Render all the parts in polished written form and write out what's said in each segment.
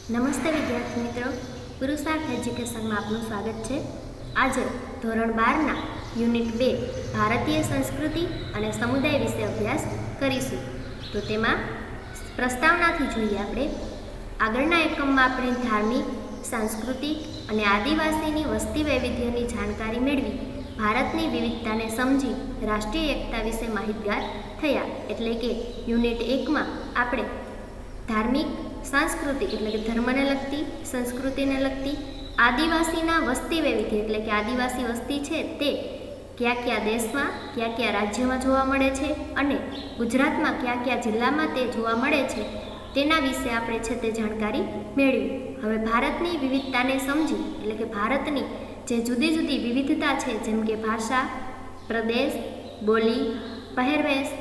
નમસ્તે વિદ્યાર્થી મિત્રો, પુરુષાર્થ એજ્યુકેશનમાં આપનું સ્વાગત છે। આજે ધોરણ 12ના યુનિટ 2 ભારતીય સંસ્કૃતિ અને સમુદાય વિશે અભ્યાસ કરીશું। તો તેમાં પ્રસ્તાવનાથી જોઈએ આપણે આગળના એકમમાં આપણે ધાર્મિક, સાંસ્કૃતિક અને આદિવાસીની વસ્તી વૈવિધ્યની જાણકારી મેળવી ભારતની વિવિધતાને સમજી રાષ્ટ્રીય એકતા વિશે માહિતગાર થયા। એટલે કે યુનિટ 1માં આપણે ધાર્મિક, સાંસ્કૃતિક એટલે કે ધર્મને લગતી, સંસ્કૃતિને લગતી, આદિવાસીના વસ્તી વૈવિધ્ય એટલે કે આદિવાસી વસ્તી છે તે કયા કયા દેશમાં, કયા કયા રાજ્યોમાં જોવા મળે છે અને ગુજરાતમાં કયા કયા જિલ્લામાં તે જોવા મળે છે તેના વિશે આપણે છે તે જાણકારી મેળવી। હવે ભારતની વિવિધતાને સમજી એટલે કે ભારતની જે જુદી જુદી વિવિધતા છે, જેમ કે ભાષા, પ્રદેશ, બોલી, પહેરવેશ,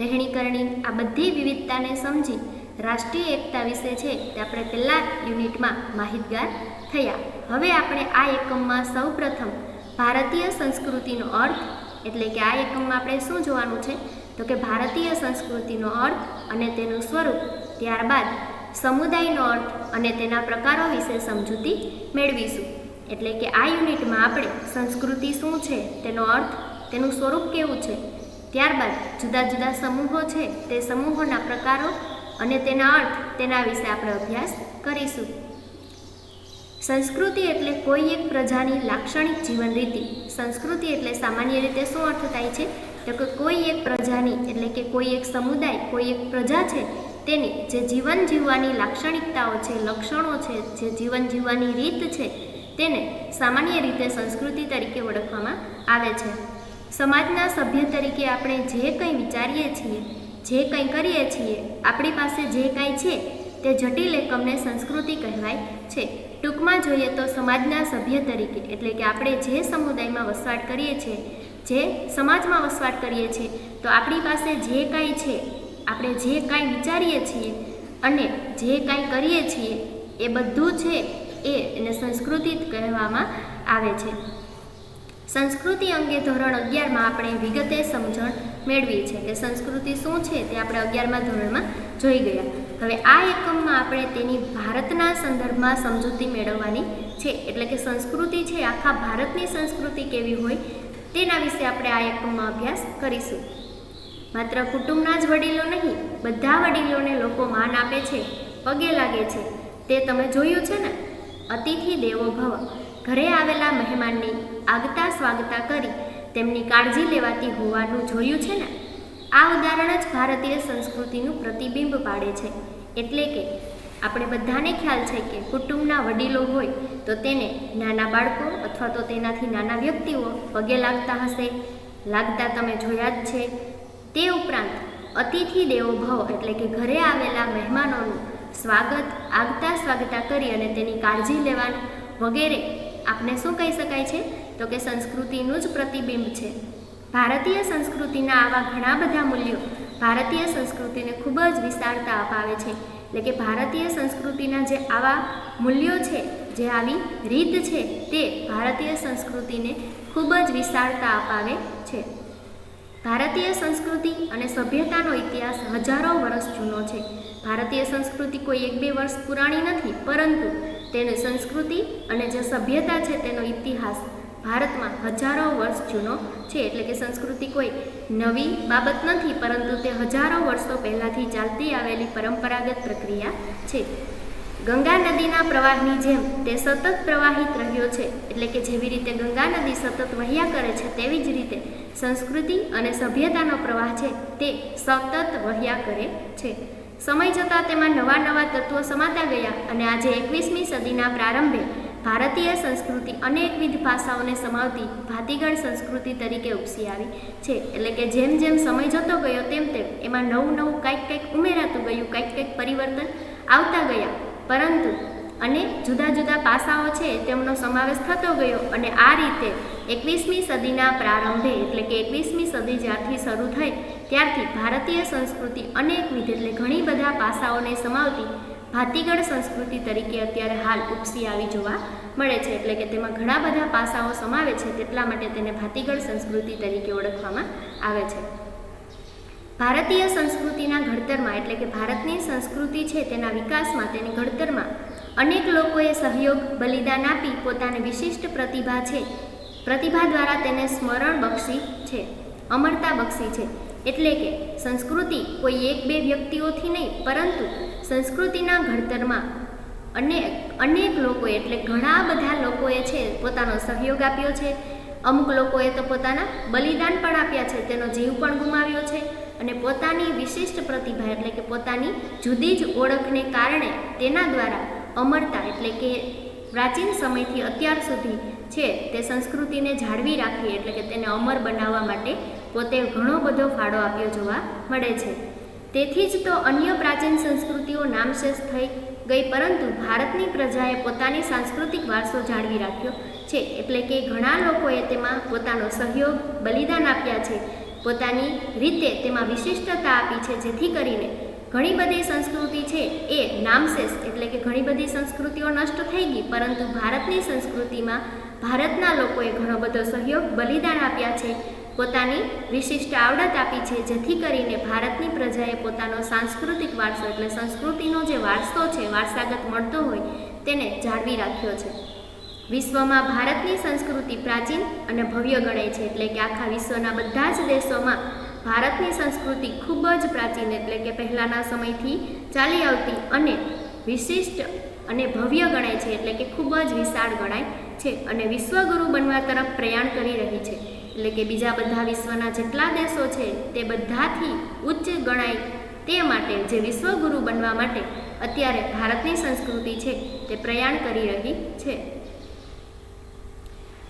રહેણીકરણી, આ બધી વિવિધતાને સમજી રાષ્ટ્રીય એકતા વિશે છે તે આપણે પહેલા યુનિટમાં માહિતગાર થયા। હવે આપણે આ એકમમાં સૌપ્રથમ ભારતીય સંસ્કૃતિનો અર્થ એટલે કે આ એકમમાં આપણે શું જોવાનું છે તો કે ભારતીય સંસ્કૃતિનો અર્થ અને તેનું સ્વરૂપ, ત્યારબાદ સમુદાયનો અર્થ અને તેના પ્રકારો વિશે સમજૂતી મેળવીશું। એટલે કે આ યુનિટમાં આપણે સંસ્કૃતિ શું છે, તેનો અર્થ, તેનું સ્વરૂપ કેવું છે, ત્યારબાદ જુદા જુદા સમૂહો છે તે સમૂહોના પ્રકારો અને તેના અર્થ, તેના વિશે આપણે અભ્યાસ કરીશું। સંસ્કૃતિ એટલે કોઈ એક પ્રજાની લાક્ષણિક જીવન રીતિ। સંસ્કૃતિ એટલે સામાન્ય રીતે શું અર્થ થાય છે તો કે કોઈ એક પ્રજાની એટલે કે કોઈ એક સમુદાય, કોઈ એક પ્રજા છે તેની જે જીવન જીવવાની લાક્ષણિકતાઓ છે, લક્ષણો છે, જે જીવન જીવવાની રીત છે તેને સામાન્ય રીતે સંસ્કૃતિ તરીકે ઓળખવામાં આવે છે। સમાજના સભ્ય તરીકે આપણે જે કંઈ વિચારીએ છીએ, જે કંઈ કરીએ છીએ, આપણી પાસે જે કાંઈ છે તે જટિલ એકમને સંસ્કૃતિ કહેવાય છે। ટૂંકમાં જોઈએ તો સમાજના સભ્ય તરીકે એટલે કે આપણે જે સમુદાયમાં વસવાટ કરીએ છીએ, જે સમાજમાં વસવાટ કરીએ છીએ, તો આપણી પાસે જે કાંઈ છે, આપણે જે કાંઈ વિચારીએ છીએ અને જે કાંઈ કરીએ છીએ એ બધું છે એને સંસ્કૃતિ કહેવામાં આવે છે। સંસ્કૃતિ અંગે ધોરણ 11માં આપણે વિગતે સમજણ મેળવી છે કે સંસ્કૃતિ શું છે તે આપણે 11મા ધોરણમાં જોઈ ગયા। હવે આ એકમમાં આપણે તેની ભારતના સંદર્ભમાં સમજૂતી મેળવવાની છે। એટલે કે સંસ્કૃતિ છે, આખા ભારતની સંસ્કૃતિ કેવી હોય તેના વિશે આપણે આ એકમમાં અભ્યાસ કરીશું। માત્ર કુટુંબના જ વડીલો નહીં, બધા વડીલોને લોકો માન આપે છે, પગે લાગે છે, તે તમે જોયું છે ને। અતિથિ દેવો ભવ, ઘરે આવેલા મહેમાનની આગતા સ્વાગતા કરી તેમની કાળજી લેવાતી હોવાનું જોયું છે ને। આ ઉદાહરણ જ ભારતીય સંસ્કૃતિનું પ્રતિબિંબ પાડે છે। એટલે કે આપણે બધાને ખ્યાલ છે કે કુટુંબના વડીલો હોય તો તેને નાના બાળકો અથવા તો તેનાથી નાના વ્યક્તિઓ પગે લાગતા હશે, લાગતા તમે જોયા જ છે। તે ઉપરાંત અતિથિ દેવો ભવ એટલે કે ઘરે આવેલા મહેમાનોનું સ્વાગત, આગતા સ્વાગતા કરી અને તેની કાળજી લેવાનું વગેરે આપણે શું કહી શકાય છે તો કે સંસ્કૃતિનું જ પ્રતિબિંબ છે। ભારતીય સંસ્કૃતિના આવા ઘણા બધા મૂલ્યો ભારતીય સંસ્કૃતિને ખૂબ જ વિશાળતા અપાવે છે। એટલે કે ભારતીય સંસ્કૃતિના જે આવા મૂલ્યો છે, જે આવી રીત છે તે ભારતીય સંસ્કૃતિને ખૂબ જ વિશાળતા અપાવે છે। ભારતીય સંસ્કૃતિ અને સભ્યતાનો ઇતિહાસ હજારો વર્ષ જૂનો છે। ભારતીય સંસ્કૃતિ કોઈ 1-2 વર્ષ પુરાણી નથી, પરંતુ તેની સંસ્કૃતિ અને જે સભ્યતા છે તેનો ઇતિહાસ ભારતમાં હજારો વર્ષ જૂનો છે। એટલે કે સંસ્કૃતિ કોઈ નવી બાબત નથી, પરંતુ તે હજારો વર્ષો પહેલાંથી ચાલતી આવેલી પરંપરાગત પ્રક્રિયા છે। ગંગા નદીના પ્રવાહની જેમ તે સતત પ્રવાહિત રહ્યો છે। એટલે કે જેવી રીતે ગંગા નદી સતત વહ્યા કરે છે તેવી જ રીતે સંસ્કૃતિ અને સભ્યતાનો પ્રવાહ છે તે સતત વહ્યા કરે છે। સમય જતાં તેમાં નવા નવા તત્વો સમાતા ગયા અને આજે 21મી સદીના પ્રારંભે ભારતીય સંસ્કૃતિ અનેકવિધ ભાષાઓને સમાવતી ભાતીગળ સંસ્કૃતિ તરીકે ઉપસી આવી છે। એટલે કે જેમ જેમ સમય જતો ગયો તેમ તેમ એમાં નવું નવું કંઈક ઉમેરાતું ગયું, કંઈક પરિવર્તન આવતા ગયા, પરંતુ અને જુદા જુદા પાસાઓ છે તેમનો સમાવેશ થતો ગયો અને આ રીતે 21મી સદીના પ્રારંભે એટલે કે 21મી સદી જ્યારથી શરૂ થઈ ત્યારથી ભારતીય સંસ્કૃતિ અનેકવિધ એટલે ઘણી બધા પાસાઓને સમાવતી ભાતીગળ સંસ્કૃતિ તરીકે અત્યારે હાલ ઉપસી આવી જોવા મળે છે। એટલે કે તેમાં ઘણા બધા પાસાઓ સમાવે છે, તેટલા માટે તેને ભાતીગળ સંસ્કૃતિ તરીકે ઓળખવામાં આવે છે। ભારતીય સંસ્કૃતિના ઘડતરમાં એટલે કે ભારતની સંસ્કૃતિ છે તેના વિકાસમાં, તેની ઘડતરમાં અનેક લોકોએ સહયોગ બલિદાન આપી પોતાની વિશિષ્ટ પ્રતિભા દ્વારા તેને સ્મરણ બક્ષી છે, અમરતા બક્ષી છે. એટલે કે સંસ્કૃતિ કોઈ એક બે વ્યક્તિઓથી નહીં, પરંતુ સંસ્કૃતિના ઘડતરમાં અનેક લોકોએ એટલે ઘણા બધા લોકોએ છે પોતાનો સહયોગ આપ્યો છે. અમુક લોકોએ તો પોતાના બલિદાન પણ આપ્યા છે, તેનો જીવ પણ ગુમાવ્યો છે અને પોતાની વિશિષ્ટ પ્રતિભા એટલે કે પોતાની જુદી જ ઓળખને કારણે તેના દ્વારા અમરતા એટલે કે પ્રાચીન સમયથી અત્યાર સુધી છે તે સંસ્કૃતિને જાળવી રાખી એટલે કે તેને અમર બનાવવા માટે પોતે ઘણો બધો ફાળો આપ્યો જોવા મળે છે. તેથી જ તો અન્ય પ્રાચીન સંસ્કૃતિઓ નામશેષ થઈ ગઈ, પરંતુ ભારતની પ્રજાએ પોતાની સાંસ્કૃતિક વારસો જાળવી રાખ્યો છે. એટલે કે ઘણા લોકોએ તેમાં પોતાનો સહયોગ બલિદાન આપ્યા છે, પોતાની રીતે તેમાં વિશિષ્ટતા આપી છે, જેથી કરીને ઘણી બધી સંસ્કૃતિ છે એ નામશેષ એટલે કે ઘણી બધી સંસ્કૃતિઓ નષ્ટ થઈ ગઈ, પરંતુ ભારતની સંસ્કૃતિમાં ભારતના લોકોએ ઘણો બધો સહયોગ બલિદાન આપ્યા છે, પોતાની વિશિષ્ટ આવડત આપી છે, જેથી કરીને ભારતની પ્રજાએ પોતાનો સાંસ્કૃતિક વારસો એટલે સંસ્કૃતિનો જે વારસો છે વારસાગત મળતો હોય તેને જાળવી રાખ્યો છે. વિશ્વમાં ભારતની સંસ્કૃતિ પ્રાચીન અને ભવ્ય ગણાય છે. એટલે કે આખા વિશ્વના બધા જ દેશોમાં ભારતની સંસ્કૃતિ ખૂબ જ પ્રાચીન એટલે કે પહેલાંના સમયથી ચાલી આવતી અને વિશિષ્ટ અને ભવ્ય ગણાય છે. એટલે કે ખૂબ જ વિશાળ ગણાય છે અને વિશ્વગુરુ બનવા તરફ પ્રયાણ કરી રહી છે. એટલે કે બીજા બધા વિશ્વના જેટલા દેશો છે તે બધાથી ઉચ્ચ ગણાય તે માટે જે વિશ્વગુરુ બનવા માટે અત્યારે ભારતની સંસ્કૃતિ છે તે પ્રયાણ કરી રહી છે.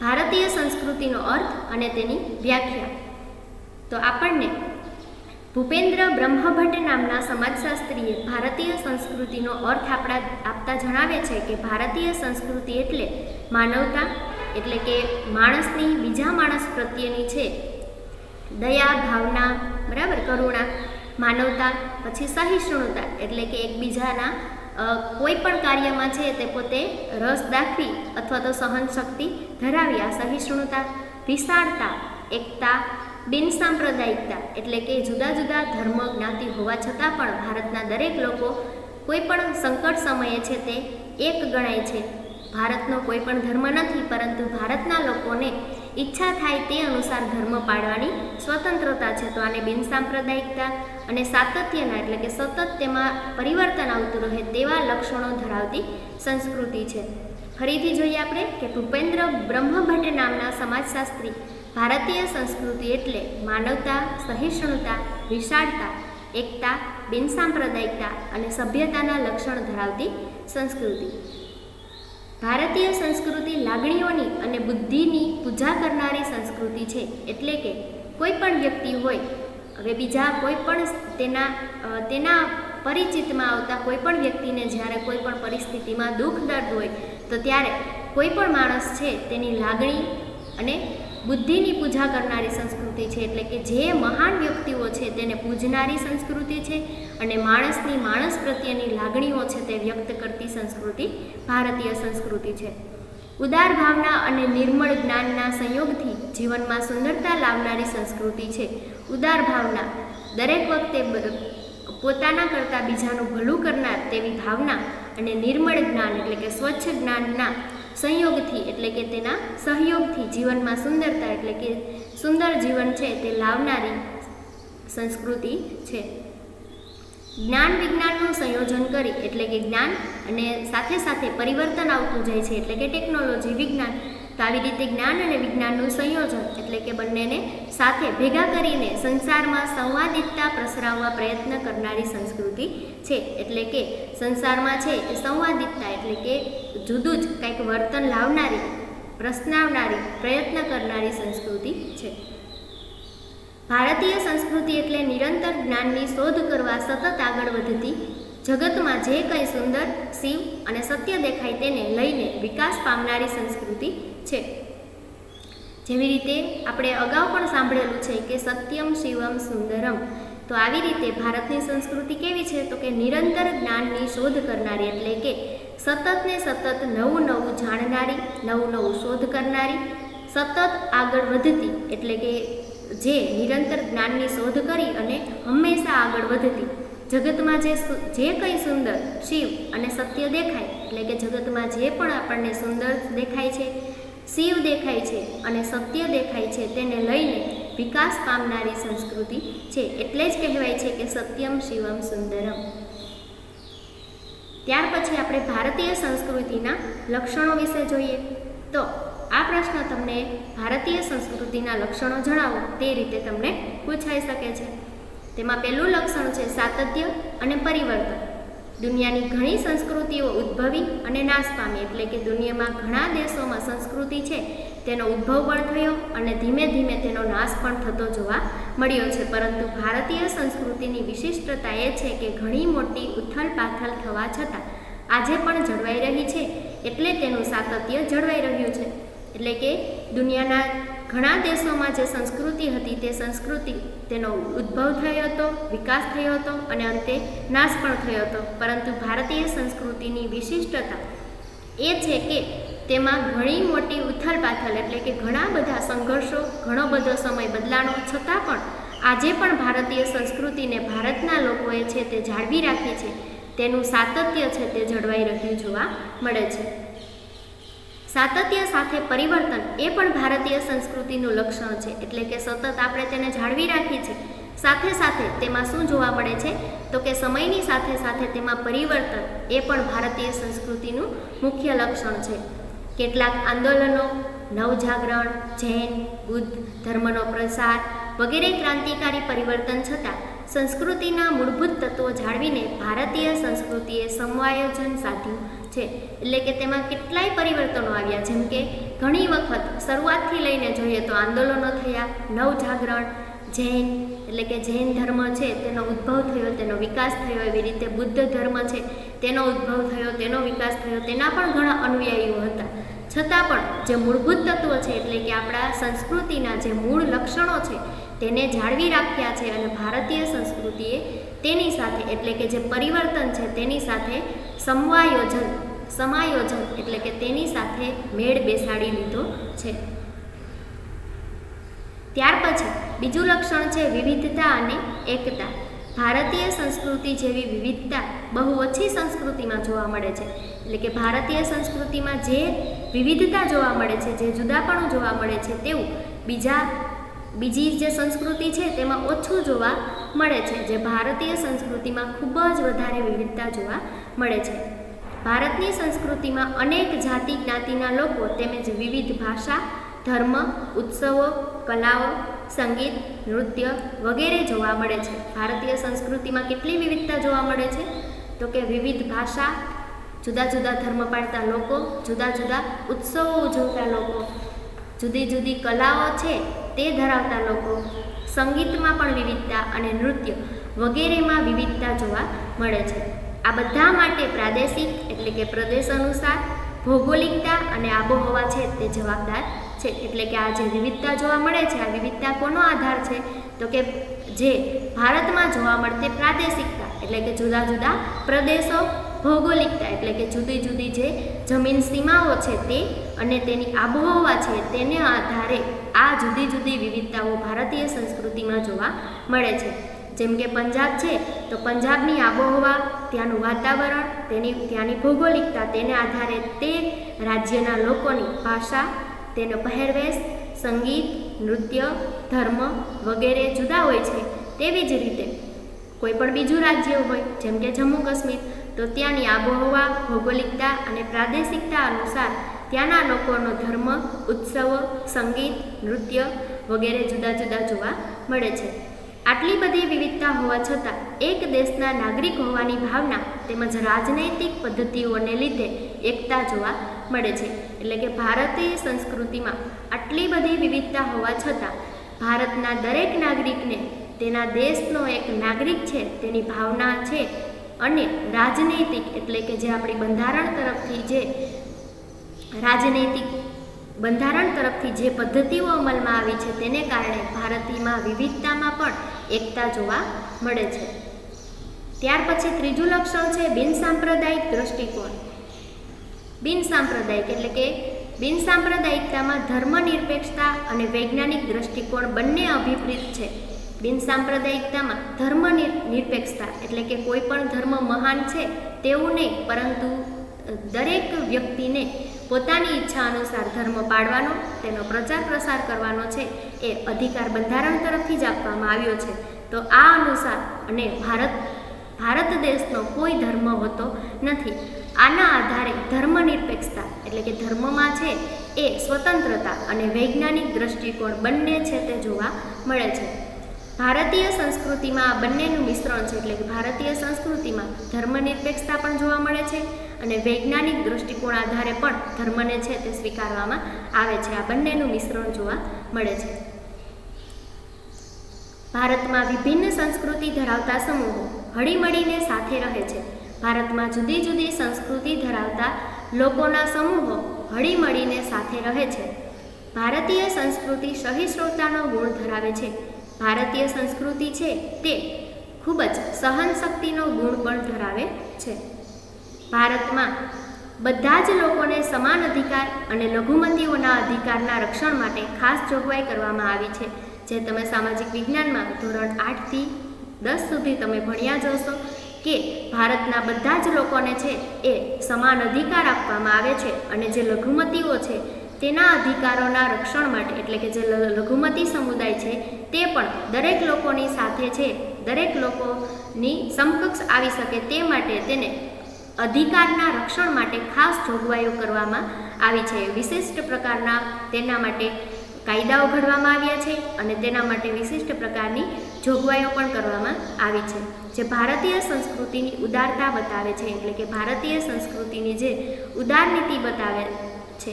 ભારતીય સંસ્કૃતિનો અર્થ અને તેની વ્યાખ્યા. તો આપણને ભૂપેન્દ્ર બ્રહ્મભટ્ટ નામના સમાજશાસ્ત્રીએ ભારતીય સંસ્કૃતિનો અર્થ આપતા જણાવે છે કે ભારતીય સંસ્કૃતિ એટલે માનવતા એટલે કે માણસની બીજા માણસ પ્રત્યેની છે દયા, ભાવના, બરાબર, કરુણા, માનવતા, પછી સહિષ્ણુતા એટલે કે એકબીજાના કોઈ પણ કાર્યમાં છે તે પોતે રસ દાખવી અથવા તો સહન શક્તિ ધરાવી આ સહિષ્ણુતા, વિશાળતા, એકતા, બિનસાંપ્રદાયિકતા એટલે કે જુદા જુદા ધર્મ જ્ઞાતિ હોવા છતાં પણ ભારતના દરેક લોકો કોઈ પણ સંકટ સમયે છે તે એક ગણાય છે. ભારતનો કોઈ પણ ધર્મ નથી, પરંતુ ભારતના લોકોને ઈચ્છા થાય તે અનુસાર ધર્મ પાળવાની સ્વતંત્રતા છે. તો આને બિનસાંપ્રદાયિકતા અને સાતત્યના એટલે કે સતત તેમાં પરિવર્તન આવતું રહે તેવા લક્ષણો ધરાવતી સંસ્કૃતિ છે. ફરીથી જોઈએ આપણે કે ભૂપેન્દ્ર બ્રહ્મભટ્ટ નામના સમાજશાસ્ત્રી ભારતીય સંસ્કૃતિ એટલે માનવતા, સહિષ્ણુતા, વિશાળતા, એકતા, બિનસાંપ્રદાયિકતા અને સભ્યતાના લક્ષણ ધરાવતી સંસ્કૃતિ. ભારતીય સંસ્કૃતિ લાગણીઓની અને બુદ્ધિની પૂજા કરનારી સંસ્કૃતિ છે. એટલે કે કોઈ પણ વ્યક્તિ હોય, હવે બીજા કોઈ પણ તેના પરિચિતમાં આવતા કોઈ પણ વ્યક્તિને જ્યારે કોઈ પણ પરિસ્થિતિમાં દુઃખ દર્દ હોય તો ત્યારે કોઈ પણ માણસ છે તેની લાગણી અને બુદ્ધિની પૂજા કરનારી સંસ્કૃતિ છે. એટલે કે જે મહાન વ્યક્તિઓ છે તેને પૂજનારી સંસ્કૃતિ છે અને માણસની માણસ પ્રત્યેની લાગણીઓ છે તે વ્યક્ત કરતી સંસ્કૃતિ ભારતીય સંસ્કૃતિ છે. ઉદાર ભાવના અને નિર્મળ જ્ઞાનના સંયોગથી જીવનમાં સુંદરતા લાવનારી સંસ્કૃતિ છે. ઉદાર ભાવના દરેક વખતે પોતાના કરતાં બીજાનું ભલું કરનાર તેવી ભાવના અને નિર્મળ જ્ઞાન એટલે કે સ્વચ્છ જ્ઞાનના સંયોગથી એટલે કે તેના સહયોગથી જીવનમાં સુંદરતા એટલે કે સુંદર જીવન છે તે લાવનારી સંસ્કૃતિ છે. જ્ઞાન વિજ્ઞાનનું સંયોજન કરી એટલે કે જ્ઞાન અને સાથે સાથે પરિવર્તન આવતું જાય છે એટલે કે ટેકનોલોજી, વિજ્ઞાન. તો આવી રીતે જ્ઞાન અને વિજ્ઞાનનું સંયોજન એટલે કે બંનેને સાથે ભેગા કરીને સંસારમાં સંવાદિતતા પ્રસરાવવા પ્રયત્ન કરનારી સંસ્કૃતિ છે. એટલે કે સંસારમાં છે એ સંવાદિતતા એટલે કે જુદું જ કંઈક વર્તન લાવનારી, પ્રશ્નાવનારી, પ્રયત્ન કરનારી સંસ્કૃતિ છે. ભારતીય સંસ્કૃતિ એટલે નિરંતર જ્ઞાનની શોધ કરવા સતત આગળ વધતી, જગતમાં જે કંઈ સુંદર, શિવ અને સત્ય દેખાય તેને લઈને વિકાસ પામનારી સંસ્કૃતિ છે. જેવી રીતે આપણે અગાઉ પણ સાંભળેલું છે કે સત્યમ શિવમ સુંદરમ. તો આવી રીતે ભારતની સંસ્કૃતિ કેવી છે તો કે નિરંતર જ્ઞાનની શોધ કરનારી એટલે કે સતત ને સતત નવું નવું જાણનારી, નવું નવું શોધ કરનારી, સતત આગળ વધતી એટલે કે જે નિરંતર જ્ઞાનની શોધ કરી અને હંમેશા આગળ વધતી, જગતમાં જે કંઈ સુંદર, શિવ અને સત્ય દેખાય, એટલે કે જગતમાં જે પણ આપણને સુંદર દેખાય છે, શિવ દેખાય છે અને સત્ય દેખાય છે, તેને લઈને વિકાસ પામનારી સંસ્કૃતિ છે. એટલે જ કહેવાય છે કે સત્યમ શિવમ સુંદરમ. ત્યાર પછી આપણે ભારતીય સંસ્કૃતિના લક્ષણો વિશે જોઈએ. તો આ પ્રશ્ન તમને ભારતીય સંસ્કૃતિના લક્ષણો જણાવો તે રીતે તમને પૂછાઈ શકે છે. તેમાં પહેલું લક્ષણ છે સાતત્ય અને પરિવર્તન. દુનિયાની ઘણી સંસ્કૃતિઓ ઉદ્ભવી અને નાશ પામી, એટલે કે દુનિયામાં ઘણા દેશોમાં સંસ્કૃતિ છે તેનો ઉદ્ભવ પણ થયો અને ધીમે ધીમે તેનો નાશ પણ થતો જોવા મળ્યો છે. પરંતુ ભારતીય સંસ્કૃતિની વિશિષ્ટતા એ છે કે ઘણી મોટી ઉથલપાથલ થવા છતાં આજે પણ જળવાઈ રહી છે, એટલે તેનું સાતત્ય જળવાઈ રહ્યું છે. એટલે કે દુનિયાના ઘણા દેશોમાં જે સંસ્કૃતિ હતી તે સંસ્કૃતિ તેનો ઉદ્ભવ થયો હતો, વિકાસ થયો હતો અને અંતે નાશ પણ થયો હતો. પરંતુ ભારતીય સંસ્કૃતિની વિશિષ્ટતા એ છે કે તેમાં ઘણી મોટી ઉથલપાથલ, એટલે કે ઘણા બધા સંઘર્ષો, ઘણો બધો સમય બદલાનો છતાં પણ આજે પણ ભારતીય સંસ્કૃતિને ભારતના લોકોએ છે તે જાળવી રાખી છે. તેનું સાતત્ય છે તે જળવાઈ રહ્યું જોવા મળે છે. સાતત્ય સાથે પરિવર્તન એ પણ ભારતીય સંસ્કૃતિનું લક્ષણ છે. એટલે કે સતત આપણે તેને જાળવી રાખી છે, સાથે સાથે તેમાં શું જોવા મળે છે તો કે સમયની સાથે સાથે તેમાં પરિવર્તન એ પણ ભારતીય સંસ્કૃતિનું મુખ્ય લક્ષણ છે. કેટલાક આંદોલનો, નવજાગરણ, જૈન, બુદ્ધ ધર્મનો પ્રસાર વગેરે ક્રાંતિકારી પરિવર્તન છતાં સંસ્કૃતિના મૂળભૂત તત્વો જાળવીને ભારતીય સંસ્કૃતિએ સમાયોજન સાધ્યું છે. એટલે કે તેમાં કેટલાય પરિવર્તનો આવ્યા. જેમ કે ઘણી વખત શરૂઆતથી લઈને જોઈએ તો આંદોલનો થયા, નવજાગરણ, જૈન એટલે કે જૈન ધર્મ છે તેનો ઉદ્ભવ થયો, તેનો વિકાસ થયો. એવી રીતે બુદ્ધ ધર્મ છે તેનો ઉદ્ભવ થયો, તેનો વિકાસ થયો. તેના પણ ઘણા અનુયાયીઓ હતા. છતાં પણ જે મૂળભૂત તત્વો છે, એટલે કે આપણા સંસ્કૃતિના જે મૂળ લક્ષણો છે તેને જાળવી રાખ્યા છે અને ભારતીય સંસ્કૃતિએ તેની સાથે, એટલે કે જે પરિવર્તન છે તેની સાથે સમાયોજન એટલે કે તેની સાથે મેળ બેસાડી લીધો છે. ત્યાર પછી બીજું લક્ષણ છે વિવિધતા અને એકતા. ભારતીય સંસ્કૃતિ જેવી વિવિધતા બહુ ઓછી સંસ્કૃતિમાં જોવા મળે છે. એટલે કે ભારતીય સંસ્કૃતિમાં જે વિવિધતા જોવા મળે છે, જે જુદાપણું જોવા મળે છે, તેવું બીજી જે સંસ્કૃતિ છે તેમાં ઓછું જોવા મળે છે. જે ભારતીય સંસ્કૃતિમાં ખૂબ જ વધારે વિવિધતા જોવા મળે છે. ભારતની સંસ્કૃતિમાં અનેક જાતિ જ્ઞાતિના લોકો તેમજ વિવિધ ભાષા, ધર્મ, ઉત્સવો, કલાઓ, સંગીત, નૃત્ય વગેરે જોવા મળે છે. ભારતીય સંસ્કૃતિમાં કેટલી વિવિધતા જોવા મળે છે તો કે વિવિધ ભાષા, જુદા જુદા ધર્મ પાળતા લોકો, જુદા જુદા ઉત્સવો ઉજવતા લોકો, જુદી જુદી કલાઓ છે તે ધરાવતા લોકો, સંગીતમાં પણ વિવિધતા અને નૃત્ય વગેરેમાં વિવિધતા જોવા મળે છે. આ બધા માટે પ્રાદેશિક એટલે કે પ્રદેશ અનુસાર ભૌગોલિકતા અને આબોહવા છે તે જવાબદાર છે. એટલે કે આ જે વિવિધતા જોવા મળે છે, આ વિવિધતા કોનો આધાર છે તો કે જે ભારતમાં જોવા મળતી પ્રાદેશિકતા એટલે કે જુદા જુદા પ્રદેશો, ભૌગોલિકતા એટલે કે જુદી જુદી જે જમીન સીમાઓ છે તે અને તેની આબોહવા છે તેને આધારે આ જુદી જુદી વિવિધતાઓ ભારતીય સંસ્કૃતિમાં જોવા મળે છે. જેમ કે પંજાબ છે તો પંજાબની આબોહવા, ત્યાંનું વાતાવરણ, ત્યાંની ભૌગોલિકતા તેને આધારે તે રાજ્યના લોકોની ભાષા, તેનો પહેરવેશ, સંગીત, નૃત્ય, ધર્મ વગેરે જુદા હોય છે. તેવી જ રીતે કોઈ પણ બીજું રાજ્ય હોય જેમ કે જમ્મુ કાશ્મીર તો ત્યાંની આબોહવા, ભૌગોલિકતા અને પ્રાદેશિકતા અનુસાર ત્યાંના લોકોનો ધર્મ, ઉત્સવો, સંગીત, નૃત્ય વગેરે જુદા જુદા જોવા મળે છે. આટલી બધી વિવિધતા હોવા છતાં એક દેશના નાગરિક હોવાની ભાવના તેમજ રાજનૈતિક પદ્ધતિઓને લીધે એકતા જોવા મળે છે. એટલે કે ભારતીય સંસ્કૃતિમાં આટલી બધી વિવિધતા હોવા છતાં ભારતના દરેક નાગરિકને તેના દેશનો એક નાગરિક છે તેની ભાવના છે અને રાજનૈતિક એટલે કે જે આપણી બંધારણ તરફથી જે પદ્ધતિઓ અમલમાં આવી છે તેને કારણે ભારતીયમાં વિવિધતામાં પણ એકતા જોવા મળે છે. ત્યાર પછી ત્રીજું લક્ષણ છે બિનસાંપ્રદાયિક દ્રષ્ટિકોણ. બિનસાંપ્રદાયિક એટલે કે બિનસાંપ્રદાયિકતામાં ધર્મનિરપેક્ષતા અને વૈજ્ઞાનિક દ્રષ્ટિકોણ બંને અભિપ્રેત છે. બિનસાંપ્રદાયિકતામાં ધર્મ નિરપેક્ષતા એટલે કે કોઈ પણ ધર્મ મહાન છે તેવું નહીં, પરંતુ દરેક વ્યક્તિને પોતાની ઈચ્છા અનુસાર ધર્મ પાળવાનો, તેનો પ્રચાર પ્રસાર કરવાનો છે એ અધિકાર બંધારણ તરફથી જ આપવામાં આવ્યો છે. તો આ અનુસાર અને ભારત દેશનો કોઈ ધર્મ હોતો નથી. આના આધારે ધર્મનિરપેક્ષતા એટલે કે ધર્મમાં છે એ સ્વતંત્રતા અને વૈજ્ઞાનિક દ્રષ્ટિકોણ બંને છે તે જોવા મળે છે. ભારતીય સંસ્કૃતિમાં આ બંનેનું મિશ્રણ છે, એટલે કે ભારતીય સંસ્કૃતિમાં ધર્મનિરપેક્ષતા પણ જોવા મળે છે અને વૈજ્ઞાનિક દૃષ્ટિકોણ આધારે પણ ધર્મને છે તે સ્વીકારવામાં આવે છે. આ બંનેનું મિશ્રણ જોવા મળે છે. ભારતમાં વિભિન્ન સંસ્કૃતિ ધરાવતા સમૂહો હળીમળીને સાથે રહે છે. ભારતમાં જુદી જુદી સંસ્કૃતિ ધરાવતા લોકોના સમૂહો હળીમળીને સાથે રહે છે. ભારતીય સંસ્કૃતિ સહિષ્ણુતાનો ગુણ ધરાવે છે. ભારતીય સંસ્કૃતિ છે તે ખૂબ જ સહનશક્તિનો ગુણ પણ ધરાવે છે. ભારતમાં બધા જ લોકોને સમાન અધિકાર અને લઘુમતીઓના અધિકારના રક્ષણ માટે ખાસ જોગવાઈ કરવામાં આવી છે, જે તમે સામાજિક વિજ્ઞાનમાં ધોરણ 8 થી 10 સુધી તમે ભણ્યા જ હશો કે ભારતના બધા જ લોકોને છે એ સમાન અધિકાર આપવામાં આવે છે અને જે લઘુમતીઓ છે તેના અધિકારોના રક્ષણ માટે એટલે કે જે લઘુમતી સમુદાય છે તે પણ દરેક લોકોની સાથે છે, દરેક લોકોની સમકક્ષ આવી શકે તે માટે તેને અધિકારના રક્ષણ માટે ખાસ જોગવાઈઓ કરવામાં આવી છે. વિશિષ્ટ પ્રકારના તેના માટે કાયદાઓ ઘડવામાં આવ્યા છે અને તેના માટે વિશિષ્ટ પ્રકારની જોગવાઈઓ પણ કરવામાં આવી છે, જે ભારતીય સંસ્કૃતિની ઉદારતા બતાવે છે. એટલે કે ભારતીય સંસ્કૃતિની જે ઉદાર નીતિ બતાવે છે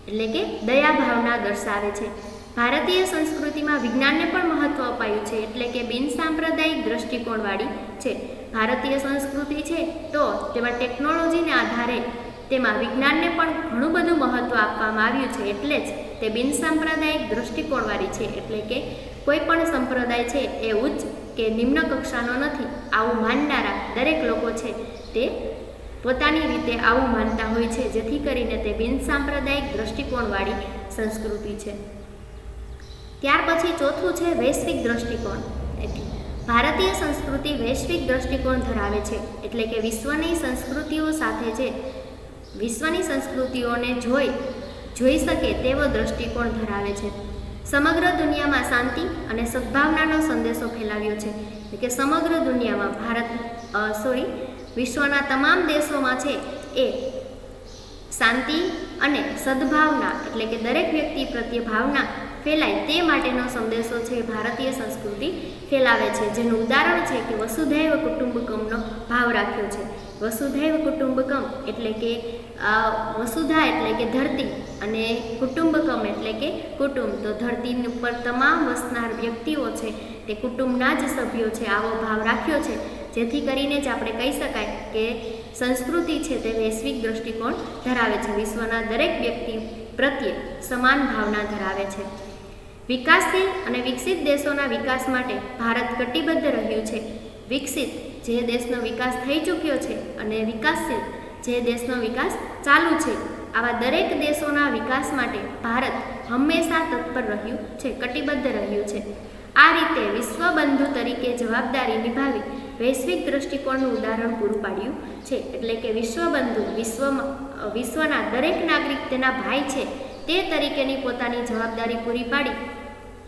એટલે કે દયા ભાવના દર્શાવે છે. ભારતીય સંસ્કૃતિમાં વિજ્ઞાનને પણ મહત્વ અપાયું છે, એટલે કે બિનસાંપ્રદાયિક દ્રષ્ટિકોણવાળી છે. ભારતીય સંસ્કૃતિ છે તો તેમાં ટેકનોલોજીને આધારે તેમાં વિજ્ઞાનને પણ ઘણું બધું મહત્વ આપવામાં આવ્યું છે, એટલે જ તે બિનસાંપ્રદાયિક દ્રષ્ટિકોણવાળી છે. એટલે કે કોઈ પણ સંપ્રદાય છે એ ઉચ્ચ કે નિમ્ન કક્ષાનો નથી, આવું માનનારા દરેક લોકો છે તે પોતાની રીતે આવું માનતા હોય છે, જેથી કરીને તે બિનસાંપ્રદાયિક દ્રષ્ટિકોણવાળી સંસ્કૃતિ છે. ત્યાર પછી ચોથું છે વૈશ્વિક દ્રષ્ટિકોણ. એટલે ભારતીય સંસ્કૃતિ વૈશ્વિક દ્રષ્ટિકોણ ધરાવે છે, એટલે કે વિશ્વની સંસ્કૃતિઓ સાથે છે વિશ્વની સંસ્કૃતિઓને જોઈ શકે તેવો દ્રષ્ટિકોણ ધરાવે છે. સમગ્ર દુનિયામાં શાંતિ અને સદ્ભાવનાનો સંદેશો ફેલાવ્યો છે. એટલે કે સમગ્ર દુનિયામાં વિશ્વના તમામ દેશોમાં છે એ શાંતિ અને સદ્ભાવના એટલે કે દરેક વ્યક્તિ પ્રત્યે ભાવના ફેલાય તે માટેનો સંદેશો છે ભારતીય સંસ્કૃતિ ફેલાવે છે, જેનું ઉદાહરણ છે કે વસુધૈવ કુટુંબકમનો ભાવ રાખ્યો છે. વસુધૈવ કુટુંબકમ એટલે કે વસુધા એટલે કે ધરતી અને કુટુંબકમ એટલે કે કુટુંબ, તો ધરતી ઉપર તમામ વસનાર વ્યક્તિઓ છે તે કુટુંબના જ સભ્યો છે, આવો ભાવ રાખ્યો છે. જેથી કરીને જ આપણે કહી શકાય કે સંસ્કૃતિ છે તે વૈશ્વિક દ્રષ્ટિકોણ ધરાવે છે, વિશ્વના દરેક વ્યક્તિ પ્રત્યે સમાન ભાવના ધરાવે છે. વિકાસશીલ અને વિકસિત દેશોના વિકાસ માટે ભારત કટિબદ્ધ રહ્યું છે. વિકસિત જે દેશનો વિકાસ થઈ ચૂક્યો છે અને વિકાસશીલ જે દેશનો વિકાસ ચાલુ છે, આવા દરેક દેશોના વિકાસ માટે ભારત હંમેશા તત્પર રહ્યું છે, કટિબદ્ધ રહ્યું છે. આ રીતે વિશ્વબંધુ તરીકે જવાબદારી નિભાવી વૈશ્વિક દ્રષ્ટિકોણનું ઉદાહરણ પૂરું પાડ્યું છે. એટલે કે વિશ્વબંધુ વિશ્વના દરેક નાગરિક તેના ભાઈ છે તે તરીકેની પોતાની જવાબદારી પૂરી પાડી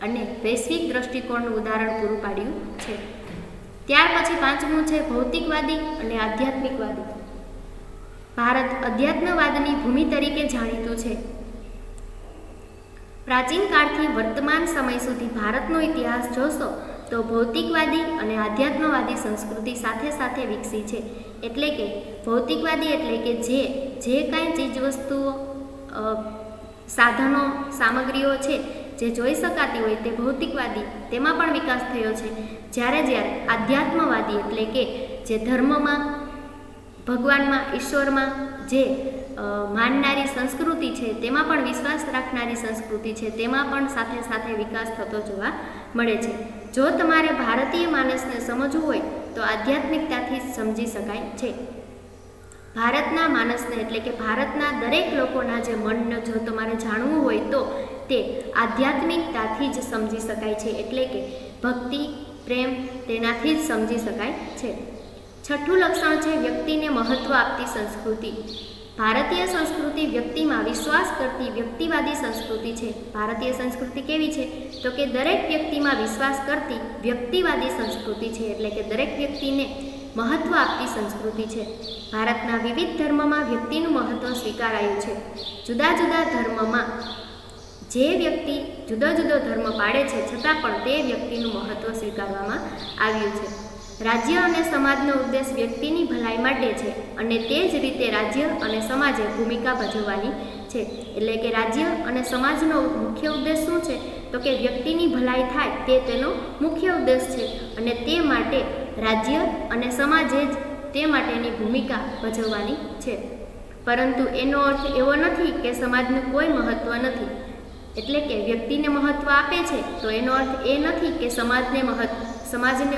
અને વૈશ્વિક દ્રષ્ટિકોણનું ઉદાહરણ પૂરું પાડ્યું છે. ત્યાર પછી પાંચમું છે ભૌતિકવાદી અને આધ્યાત્મિકવાદી. ભારત અધ્યાત્મવાદની ભૂમિ તરીકે જાણીતું છે. પ્રાચીન કાળથી વર્તમાન સમય સુધી ભારતનો ઇતિહાસ જોશો તો ભૌતિકવાદી અને આધ્યાત્મવાદી સંસ્કૃતિ સાથે સાથે વિકસી છે. એટલે કે ભૌતિકવાદી એટલે કે જે કાંઈ ચીજવસ્તુઓ સાધનો સામગ્રીઓ છે જે જોઈ શકાતી હોય તે ભૌતિકવાદી, તેમાં પણ વિકાસ થયો છે. જ્યારે આધ્યાત્મવાદી એટલે કે જે ધર્મમાં, ભગવાનમાં, ઈશ્વરમાં જે માનનારી સંસ્કૃતિ છે, તેમાં પણ વિશ્વાસ રાખનારી સંસ્કૃતિ છે, તેમાં પણ સાથે સાથે વિકાસ થતો જોવા મળે છે. જો તમારે ભારતીય માનસને સમજવું હોય તો આધ્યાત્મિકતાથી જ સમજી શકાય છે. ભારતના માનસને એટલે કે ભારતના દરેક લોકોના જે મનને જો તમારે જાણવું હોય તો તે આધ્યાત્મિકતાથી જ સમજી શકાય છે. એટલે કે ભક્તિ, પ્રેમ તેનાથી જ સમજી શકાય છે. છઠ્ઠું લક્ષણ છે વ્યક્તિને મહત્ત્વ આપતી સંસ્કૃતિ. ભારતીય સંસ્કૃતિ વ્યક્તિમાં વિશ્વાસ કરતી વ્યક્તિવાદી સંસ્કૃતિ છે. ભારતીય સંસ્કૃતિ કેવી છે? તો કે દરેક વ્યક્તિમાં વિશ્વાસ કરતી વ્યક્તિવાદી સંસ્કૃતિ છે, એટલે કે દરેક વ્યક્તિને મહત્ત્વ આપતી સંસ્કૃતિ છે. ભારતના વિવિધ ધર્મમાં વ્યક્તિનું મહત્ત્વ સ્વીકારાયું છે. જુદા જુદા ધર્મમાં જે વ્યક્તિ જુદો જુદો ધર્મ પાળે છે છતાં પણ તે વ્યક્તિનું મહત્ત્વ સ્વીકારવામાં આવ્યું છે. રાજ્ય અને સમાજનો ઉદ્દેશ વ્યક્તિની ભલાઈ માટે છે અને તે જ રીતે રાજ્ય અને સમાજે ભૂમિકા ભજવવાની છે. એટલે કે રાજ્ય અને સમાજનો મુખ્ય ઉદ્દેશ શું છે? તો કે વ્યક્તિની ભલાઈ થાય તે તેનો મુખ્ય ઉદ્દેશ છે અને તે માટે રાજ્ય અને સમાજે જ તે માટેની ભૂમિકા ભજવવાની છે. પરંતુ એનો અર્થ એવો નથી કે સમાજનું કોઈ મહત્ત્વ નથી. એટલે કે વ્યક્તિને મહત્ત્વ આપે છે તો એનો અર્થ એ નથી કે સમાજને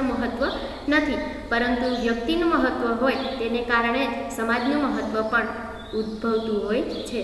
મહત્ત્વ નથી, પરંતુ વ્યક્તિનું મહત્ત્વ હોય તેને કારણે જ સમાજનું મહત્ત્વ પણ ઉદ્ભવતું હોય છે.